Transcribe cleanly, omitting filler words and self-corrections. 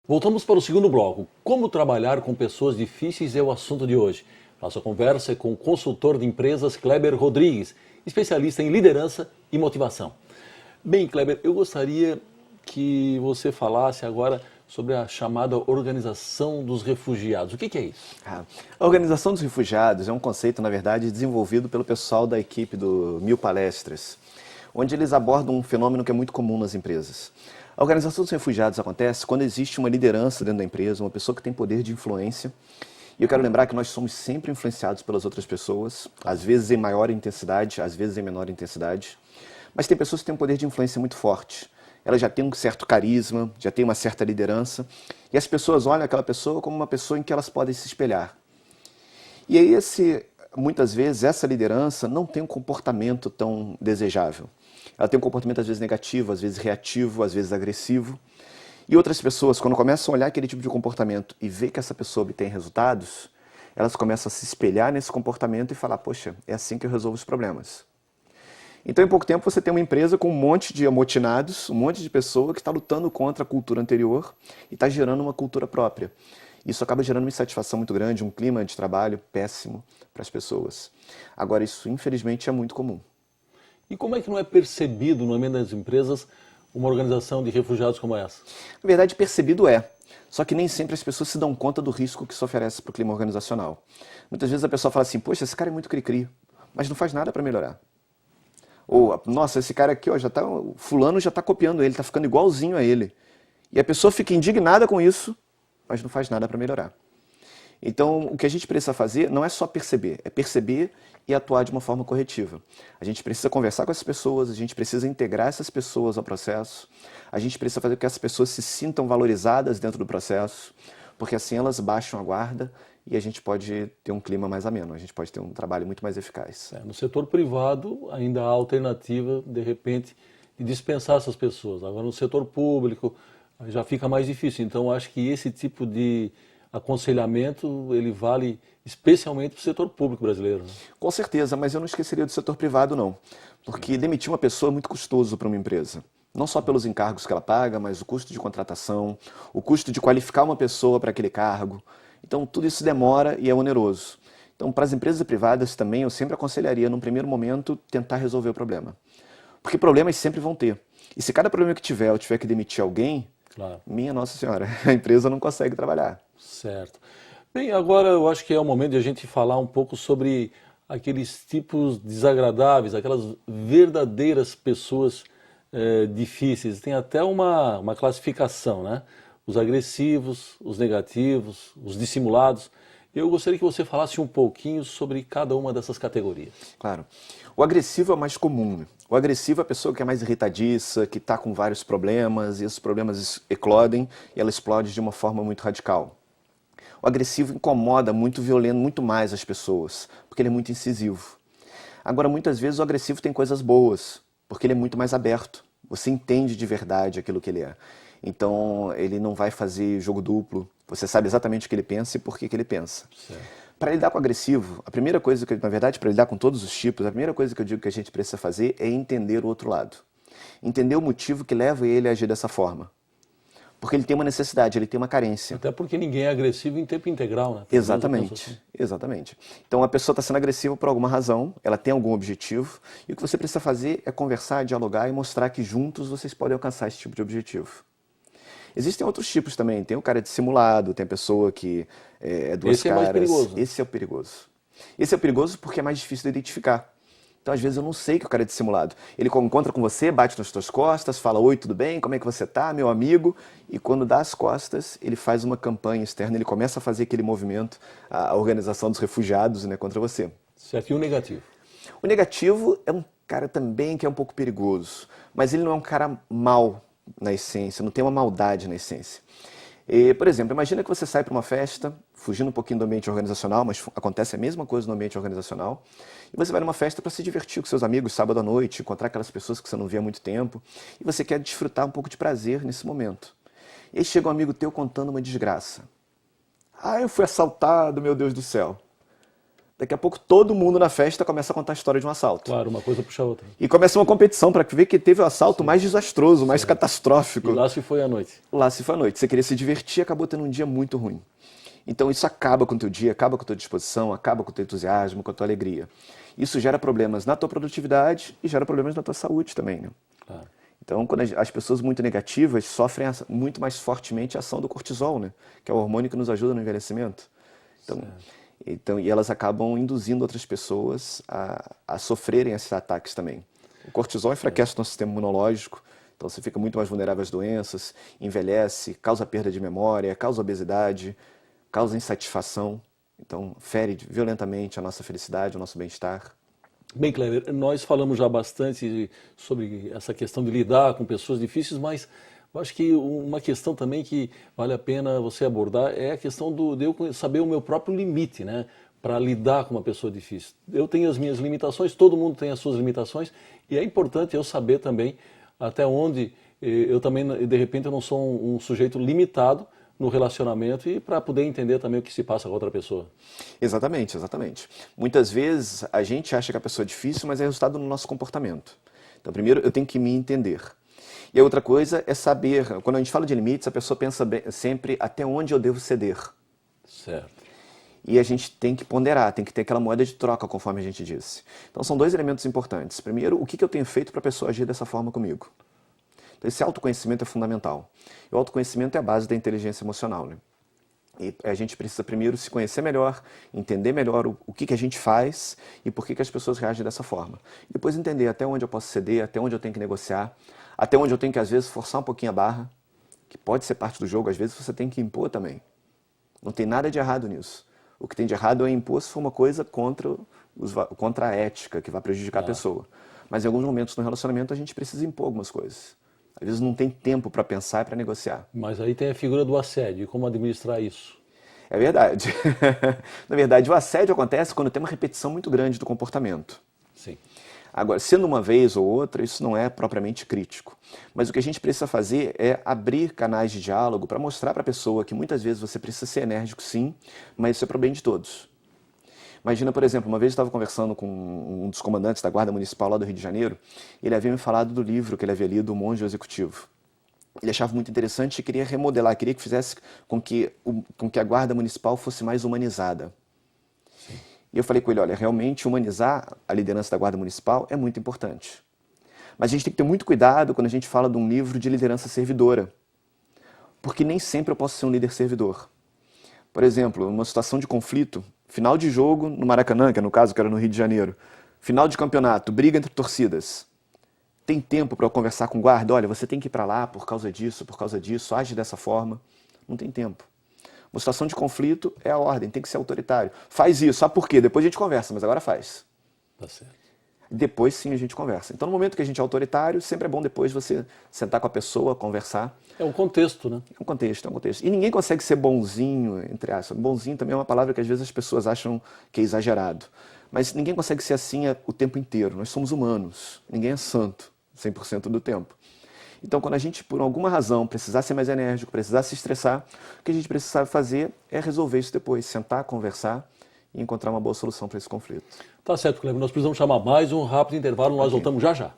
Voltamos para o segundo bloco. Como trabalhar com pessoas difíceis é o assunto de hoje. Nossa conversa é com o consultor de empresas Kleber Rodrigues, especialista em liderança e motivação. Bem, Kleber, eu gostaria que você falasse agora sobre a chamada Organização dos Refugiados. O que é isso? A Organização dos Refugiados é um conceito, na verdade, desenvolvido pelo pessoal da equipe do Mil Palestras, onde eles abordam um fenômeno que é muito comum nas empresas. A Organização dos Refugiados acontece quando existe uma liderança dentro da empresa, uma pessoa que tem poder de influência. E eu quero lembrar que nós somos sempre influenciados pelas outras pessoas, às vezes em maior intensidade, às vezes em menor intensidade. Mas tem pessoas que têm um poder de influência muito forte. Ela já tem um certo carisma, já tem uma certa liderança, e as pessoas olham aquela pessoa como uma pessoa em que elas podem se espelhar. E aí, muitas vezes, essa liderança não tem um comportamento tão desejável. Ela tem um comportamento, às vezes, negativo, às vezes reativo, às vezes agressivo. E outras pessoas, quando começam a olhar aquele tipo de comportamento e ver que essa pessoa obtém resultados, elas começam a se espelhar nesse comportamento e falar, poxa, é assim que eu resolvo os problemas. Então, em pouco tempo, você tem uma empresa com um monte de amotinados, um monte de pessoa que está lutando contra a cultura anterior e está gerando uma cultura própria. Isso acaba gerando uma insatisfação muito grande, um clima de trabalho péssimo para as pessoas. Agora, isso, infelizmente, é muito comum. E como é que não é percebido no ambiente das empresas uma organização de refugiados como essa? Na verdade, percebido é. Só que nem sempre as pessoas se dão conta do risco que isso oferece para o clima organizacional. Muitas vezes a pessoa fala assim, poxa, esse cara é muito cri-cri, mas não faz nada para melhorar. Ou, nossa, esse cara aqui, ó, o fulano já está copiando ele, está ficando igualzinho a ele. E a pessoa fica indignada com isso, mas não faz nada para melhorar. Então, o que a gente precisa fazer não é só perceber, é perceber e atuar de uma forma corretiva. A gente precisa conversar com essas pessoas, a gente precisa integrar essas pessoas ao processo, a gente precisa fazer com que essas pessoas se sintam valorizadas dentro do processo, porque assim elas baixam a guarda e a gente pode ter um clima mais ameno, a gente pode ter um trabalho muito mais eficaz. No setor privado ainda há alternativa, de repente, de dispensar essas pessoas. Agora no setor público já fica mais difícil. Então acho que esse tipo de aconselhamento ele vale especialmente para o setor público brasileiro. Né? Com certeza, mas eu não esqueceria do setor privado não, porque demitir uma pessoa é muito custoso para uma empresa. Não só pelos encargos que ela paga, mas o custo de contratação, o custo de qualificar uma pessoa para aquele cargo. Então tudo isso demora e é oneroso. Então para as empresas privadas também eu sempre aconselharia, num primeiro momento, tentar resolver o problema. Porque problemas sempre vão ter. E se cada problema que tiver eu tiver que demitir alguém, Claro. Minha Nossa Senhora, a empresa não consegue trabalhar. Certo. Bem, agora eu acho que é o momento de a gente falar um pouco sobre aqueles tipos desagradáveis, aquelas verdadeiras pessoas difíceis. Tem até uma classificação, né? Os agressivos, os negativos, os dissimulados. Eu gostaria que você falasse um pouquinho sobre cada uma dessas categorias. Claro. O agressivo é o mais comum. O agressivo é a pessoa que é mais irritadiça, que está com vários problemas, e esses problemas eclodem e ela explode de uma forma muito radical. O agressivo incomoda muito, violento muito mais as pessoas, porque ele é muito incisivo. Agora, muitas vezes o agressivo tem coisas boas, porque ele é muito mais aberto. Você entende de verdade aquilo que ele é. Então, ele não vai fazer jogo duplo. Você sabe exatamente o que ele pensa e por que ele pensa. Para lidar com o agressivo, a primeira coisa que, na verdade, para lidar com todos os tipos, a primeira coisa que eu digo que a gente precisa fazer é entender o outro lado. Entender o motivo que leva ele a agir dessa forma. Porque ele tem uma necessidade, ele tem uma carência. Até porque ninguém é agressivo em tempo integral, né? Exatamente, assim. exatamente. Então a pessoa está sendo agressiva por alguma razão, ela tem algum objetivo, e o que você precisa fazer é conversar, dialogar e mostrar que juntos vocês podem alcançar esse tipo de objetivo. Existem outros tipos também, tem o cara dissimulado, tem a pessoa que é duas Esse caras. é mais perigoso. Esse é o perigoso. Esse é o perigoso porque é mais difícil de identificar. Então, às vezes, eu não sei que o cara é dissimulado. Ele encontra com você, bate nas suas costas, fala, oi, tudo bem? Como é que você tá, meu amigo? E quando dá as costas, ele faz uma campanha externa, ele começa a fazer aquele movimento, a organização dos refugiados, né, contra você. Certo, e o negativo? O negativo é um cara também que é um pouco perigoso, mas ele não é um cara mau na essência, não tem uma maldade na essência. Por exemplo, imagina que você sai para uma festa, fugindo um pouquinho do ambiente organizacional, mas acontece a mesma coisa no ambiente organizacional, e você vai numa festa para se divertir com seus amigos sábado à noite, encontrar aquelas pessoas que você não vê há muito tempo, e você quer desfrutar um pouco de prazer nesse momento. E aí chega um amigo teu contando uma desgraça. Ah, eu fui assaltado, meu Deus do céu. Daqui a pouco todo mundo na festa começa a contar a história de um assalto. Claro, uma coisa puxa a outra. E começa uma competição para ver quem teve o assalto mais desastroso, mais catastrófico. E lá se foi à noite. Lá se foi à noite. Você queria se divertir, acabou tendo um dia muito ruim. Então isso acaba com o teu dia, acaba com a tua disposição, acaba com o teu entusiasmo, com a tua alegria. Isso gera problemas na tua produtividade e gera problemas na tua saúde também, né? Claro. Então, quando as pessoas muito negativas sofrem muito mais fortemente a ação do cortisol, né? Que é o hormônio que nos ajuda no envelhecimento. Então, e elas acabam induzindo outras pessoas a sofrerem esses ataques também. O cortisol enfraquece o nosso sistema imunológico, então você fica muito mais vulnerável às doenças, envelhece, causa perda de memória, causa obesidade, causa insatisfação. Então, fere violentamente a nossa felicidade, o nosso bem-estar. Bem, Kleber, nós falamos já bastante sobre essa questão de lidar com pessoas difíceis, mas eu acho que uma questão também que vale a pena você abordar é a questão de eu saber o meu próprio limite, né, para lidar com uma pessoa difícil. Eu tenho as minhas limitações, todo mundo tem as suas limitações, e é importante eu saber também até onde eu também, de repente, eu não sou um sujeito limitado no relacionamento e para poder entender também o que se passa com outra pessoa. Exatamente, exatamente. Muitas vezes a gente acha que a pessoa é difícil, mas é resultado do nosso comportamento. Então, primeiro eu tenho que me entender. E a outra coisa é saber, quando a gente fala de limites, a pessoa pensa sempre até onde eu devo ceder. Certo. E a gente tem que ponderar, tem que ter aquela moeda de troca, conforme a gente disse. Então são dois elementos importantes. Primeiro, o que eu tenho feito para a pessoa agir dessa forma comigo? Então esse autoconhecimento é fundamental. E o autoconhecimento é a base da inteligência emocional, né? E a gente precisa primeiro se conhecer melhor, entender melhor o que a gente faz e por que as pessoas reagem dessa forma. E depois entender até onde eu posso ceder, até onde eu tenho que negociar, até onde eu tenho que, às vezes, forçar um pouquinho a barra, que pode ser parte do jogo, às vezes você tem que impor também. Não tem nada de errado nisso. O que tem de errado é impor se for uma coisa contra a ética, que vai prejudicar a pessoa. Mas em alguns momentos no relacionamento a gente precisa impor algumas coisas. Às vezes não tem tempo para pensar e para negociar. Mas aí tem a figura do assédio, e como administrar isso? É verdade. Na verdade, o assédio acontece quando tem uma repetição muito grande do comportamento. Sim. Agora, sendo uma vez ou outra, isso não é propriamente crítico. Mas o que a gente precisa fazer é abrir canais de diálogo para mostrar para a pessoa que muitas vezes você precisa ser enérgico, sim, mas isso é para o bem de todos. Imagina, por exemplo, uma vez eu estava conversando com um dos comandantes da Guarda Municipal lá do Rio de Janeiro, e ele havia me falado do livro que ele havia lido, O Monge Executivo. Ele achava muito interessante e queria remodelar, queria que fizesse com que a Guarda Municipal fosse mais humanizada. Sim. E eu falei com ele, olha, realmente humanizar a liderança da Guarda Municipal é muito importante. Mas a gente tem que ter muito cuidado quando a gente fala de um livro de liderança servidora. Porque nem sempre eu posso ser um líder servidor. Por exemplo, numa situação de conflito, final de jogo no Maracanã, que no caso que era no Rio de Janeiro, final de campeonato, briga entre torcidas. Tem tempo para eu conversar com o guarda? Olha, você tem que ir para lá por causa disso, age dessa forma. Não tem tempo. Uma situação de conflito é a ordem, tem que ser autoritário. Faz isso, sabe por quê? Depois a gente conversa, mas agora faz. Tá certo. Depois sim a gente conversa. Então no momento que a gente é autoritário, sempre é bom depois você sentar com a pessoa, conversar. É um contexto, né? É um contexto, é um contexto. E ninguém consegue ser bonzinho, entre aspas. Bonzinho também é uma palavra que às vezes as pessoas acham que é exagerado. Mas ninguém consegue ser assim o tempo inteiro. Nós somos humanos. Ninguém é santo 100% do tempo. Então, quando a gente, por alguma razão, precisar ser mais enérgico, precisar se estressar, o que a gente precisa fazer é resolver isso depois, sentar, conversar e encontrar uma boa solução para esse conflito. Tá certo, Kleber. Nós precisamos chamar mais um rápido intervalo, nós voltamos já já.